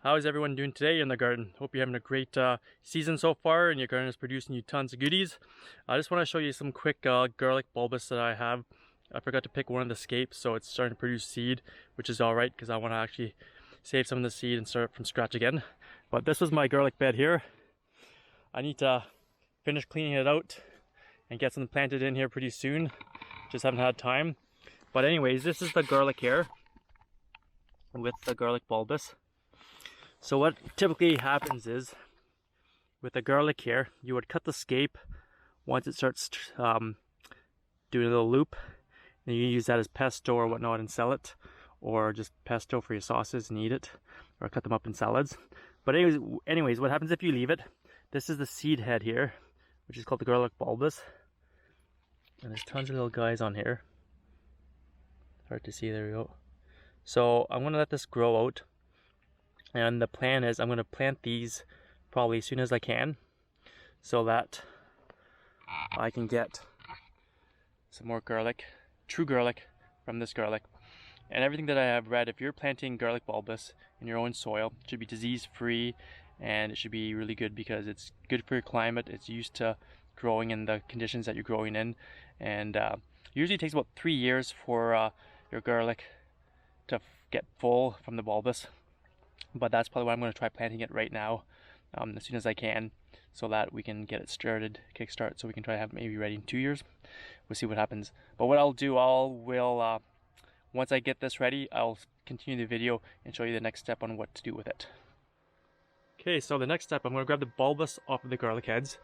How's everyone doing today in the garden? Hope you're having a great season so far and your garden is producing you tons of goodies. I just want to show you some quick garlic bulbus that I have. I forgot to pick one of the scapes, so it's starting to produce seed, which is alright because I want to actually save some of the seed and start from scratch again. But this was my garlic bed here. I need to finish cleaning it out and get something planted in here pretty soon. Just haven't had time. But anyways, this is the garlic here with the garlic bulbus. So what typically happens is, with the garlic here, you would cut the scape once it starts doing a little loop, and you can use that as pesto or whatnot and sell it, or just pesto for your sauces and eat it, or cut them up in salads. But anyways, what happens if you leave it? This is the seed head here, which is called the garlic bulbus, and there's tons of little guys on here. Hard to see, there we go. So I'm going to let this grow out. And the plan is I'm going to plant these probably as soon as I can, so that I can get some more garlic, true garlic, from this garlic. And everything that I have read, if you're planting garlic bulbus in your own soil, it should be disease free, and it should be really good because it's good for your climate. It's used to growing in the conditions that you're growing in, and usually it takes about 3 years for your garlic to get full from the bulbus. But that's probably why I'm going to try planting it right now, as soon as I can, so that we can get it started, kickstart, so we can try to have it maybe ready in 2 years. We'll see what happens. But what I'll do, once I get this ready, I'll continue the video and show you the next step on what to do with it. Okay, so the next step, I'm going to grab the bulbus off of the garlic heads.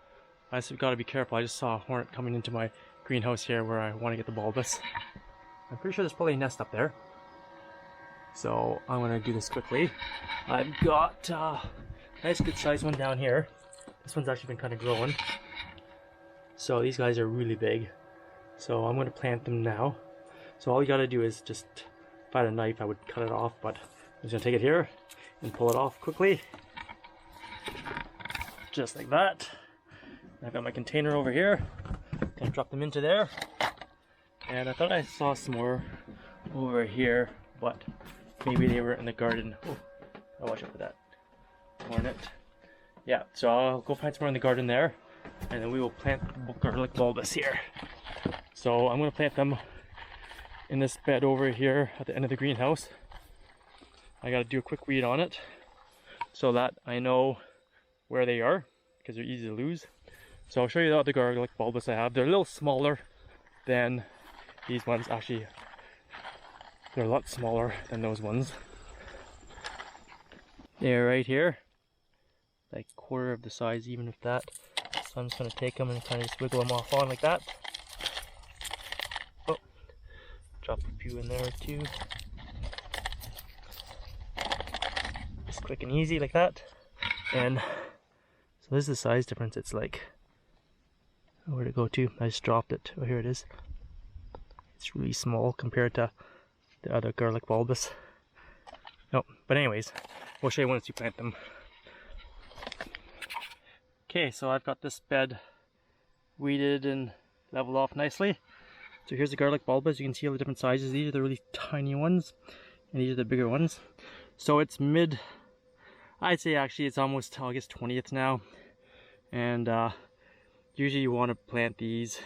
I just got to be careful. I just saw a hornet coming into my greenhouse here where I want to get the bulbus. I'm pretty sure there's probably a nest up there. So I'm going to do this quickly. I've got a nice good sized one down here. This one's actually been kind of growing. So these guys are really big. So I'm going to plant them now. So all you got to do is just, if I had a knife I would cut it off, but I'm just going to take it here and pull it off quickly. Just like that. I've got my container over here. Going to drop them into there. And I thought I saw some more over here, but maybe they were in the garden. Oh, I'll watch out for that hornet. Yeah, so I'll go find somewhere in the garden there, and then we will plant garlic bulbus here. So I'm going to plant them in this bed over here at the end of the greenhouse. I got to do a quick weed on it so that I know where they are, because they're easy to lose. So I'll show you the other garlic bulbus I have. They're a little smaller than these ones. Actually, they're a lot smaller than those ones. They're right here, like quarter of the size, even if that. So I'm just going to take them and kind of just wiggle them off on like that. Oh, drop a few in there too. Just quick and easy like that. And so this is the size difference. It's like, where'd it go to? I just dropped it. Oh, here it is. It's really small compared to the other garlic bulbus. No, but anyways, we'll show you once you plant them. Okay, so I've got this bed weeded and leveled off nicely. So here's the garlic bulbus. You can see all the different sizes. These are the really tiny ones, and these are the bigger ones. So it's I'd say actually it's almost August 20th now, and usually you want to plant these,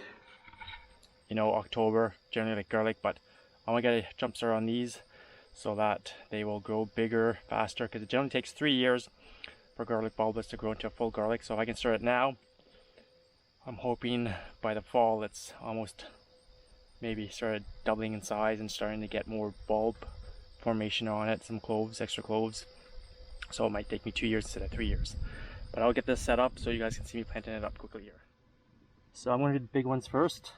you know, October, generally like garlic, but I want to get a jump start on these so that they will grow bigger, faster, because it generally takes 3 years for garlic bulbus to grow into a full garlic. So if I can start it now, I'm hoping by the fall it's almost maybe started doubling in size and starting to get more bulb formation on it, some cloves, extra cloves. So it might take me 2 years instead of 3 years. But I'll get this set up so you guys can see me planting it up quickly here. So I'm going to do the big ones first.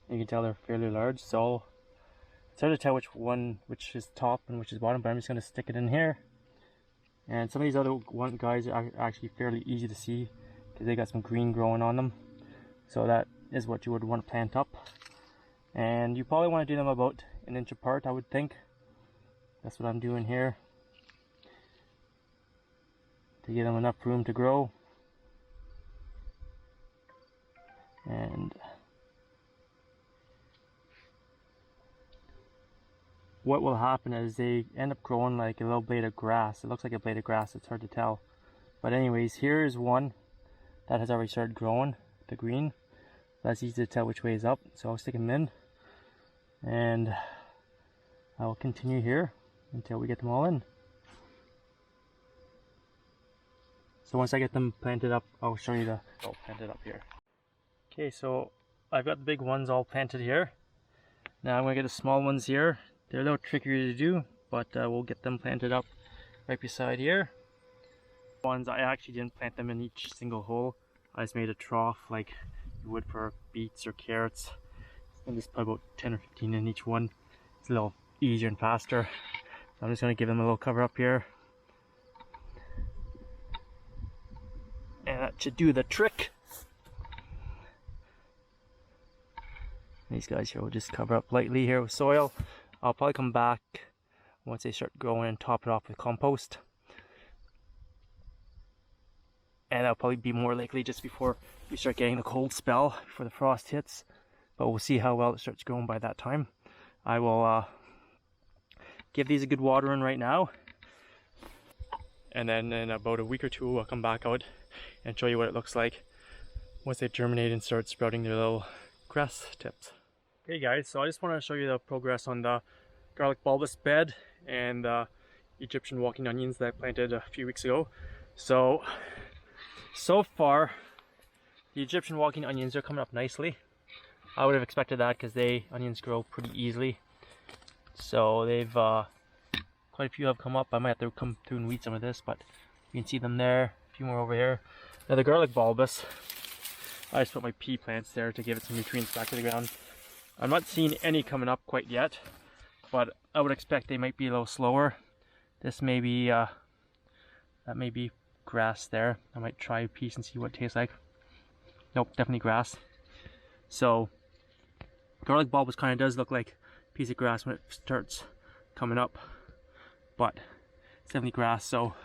You can tell they're fairly large, so it's hard to tell which is top and which is bottom, but I'm just going to stick it in here. And some of these other guys are actually fairly easy to see because they got some green growing on them. So that is what you would want to plant up. And you probably want to do them about 1 inch apart, I would think. That's what I'm doing here, to give them enough room to grow. And what will happen is they end up growing like a little blade of grass. It looks like a blade of grass, it's hard to tell. But anyways, here is one that has already started growing, the green. That's easy to tell which way is up, so I'll stick them in. And I'll continue here until we get them all in. So once I get them planted up, I'll show you the all planted up here. Okay, so I've got the big ones all planted here. Now I'm going to get the small ones here. They're a little trickier to do, but we'll get them planted up right beside here. Ones I actually didn't plant them in each single hole. I just made a trough like you would for beets or carrots. And just put about 10 or 15 in each one. It's a little easier and faster. So I'm just going to give them a little cover up here. And that should do the trick. These guys here will just cover up lightly here with soil. I'll probably come back once they start growing and top it off with compost. And that'll probably be more likely just before we start getting the cold spell, before the frost hits. But we'll see how well it starts growing by that time. I will give these a good watering right now. And then in about a week or two, I'll come back out and show you what it looks like once they germinate and start sprouting their little grass tips. Okay guys, so I just want to show you the progress on the garlic bulbous bed and the Egyptian walking onions that I planted a few weeks ago. So far, the Egyptian walking onions are coming up nicely. I would have expected that because onions grow pretty easily. So they've, quite a few have come up. I might have to come through and weed some of this, but you can see them there, a few more over here. Now the garlic bulbous, I just put my pea plants there to give it some nutrients back to the ground. I'm not seeing any coming up quite yet, but I would expect they might be a little slower. This may be, that may be grass there. I might try a piece and see what it tastes like. Nope, definitely grass. So garlic bulbous kind of does look like a piece of grass when it starts coming up, but it's definitely grass. So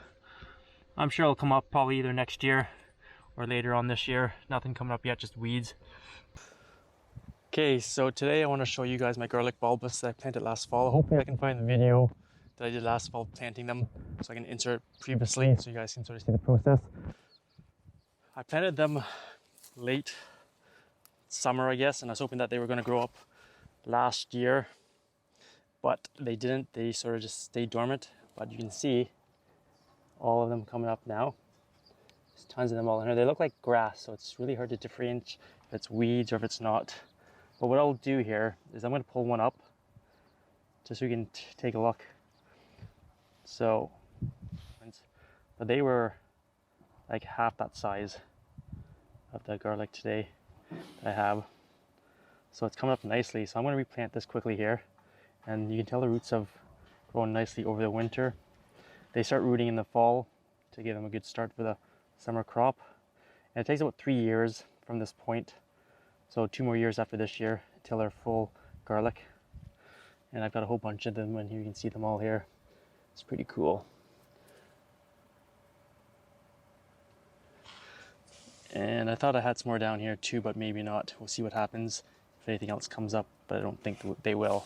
I'm sure it'll come up probably either next year or later on this year. Nothing coming up yet, just weeds. Okay, so today I want to show you guys my garlic bulbous that I planted last fall. Hopefully I can find the video that I did last fall planting them so I can insert previously so you guys can sort of see the process. I planted them late summer, I guess, and I was hoping that they were going to grow up last year, but they didn't. They sort of just stayed dormant, but you can see all of them coming up now. There's tons of them all in here. They look like grass, so it's really hard to differentiate if it's weeds or if it's not. But what I'll do here is I'm going to pull one up just so you can take a look. So, but they were like half that size of the garlic today that I have. So it's coming up nicely. So I'm going to replant this quickly here. And you can tell the roots have grown nicely over the winter. They start rooting in the fall to give them a good start for the summer crop. And it takes about 3 years from this point. So 2 more years after this year until they're full garlic. And I've got a whole bunch of them, and here you can see them all here. It's pretty cool. And I thought I had some more down here too, but maybe not. We'll see what happens if anything else comes up, but I don't think they will.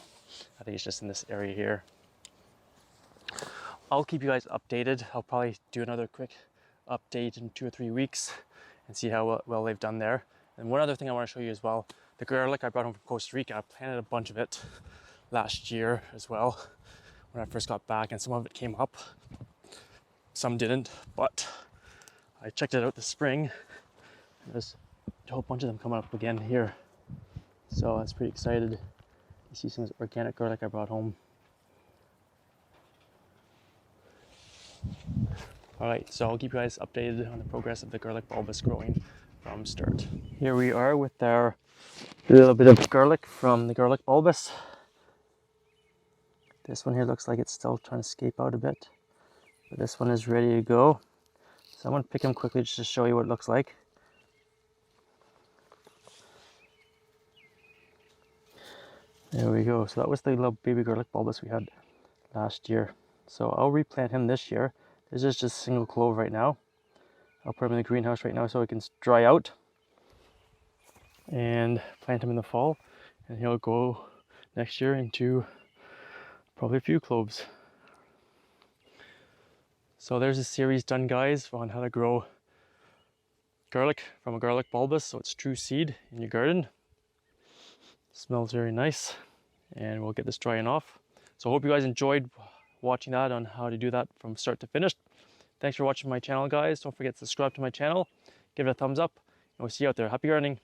I think it's just in this area here. I'll keep you guys updated. I'll probably do another quick update in 2 or 3 weeks and see how well they've done there. And one other thing I want to show you as well, the garlic I brought home from Costa Rica. I planted a bunch of it last year as well when I first got back, and some of it came up, some didn't, but I checked it out this spring. There's a whole bunch of them coming up again here, so I was pretty excited. You see some of this organic garlic I brought home. Alright, so I'll keep you guys updated on the progress of the garlic bulbous growing from start. Here we are with our little bit of garlic from the garlic bulbous. This one here looks like it's still trying to escape out a bit, but this one is ready to go. So I'm going to pick them quickly just to show you what it looks like. There we go. So that was the little baby garlic bulbous we had last year. So I'll replant him this year. This is just a single clove right now. I'll put him in the greenhouse right now so it can dry out. And plant him in the fall. And he'll go next year into Probably a few cloves. So there's a series done, guys, on how to grow garlic from a garlic bulbus, so it's true seed in your garden. Smells very nice, and we'll get this drying off. So I hope you guys enjoyed watching that on how to do that from start to finish. Thanks for watching my channel, guys. Don't forget to subscribe to my channel, give it a thumbs up, and we'll see you out there. Happy gardening.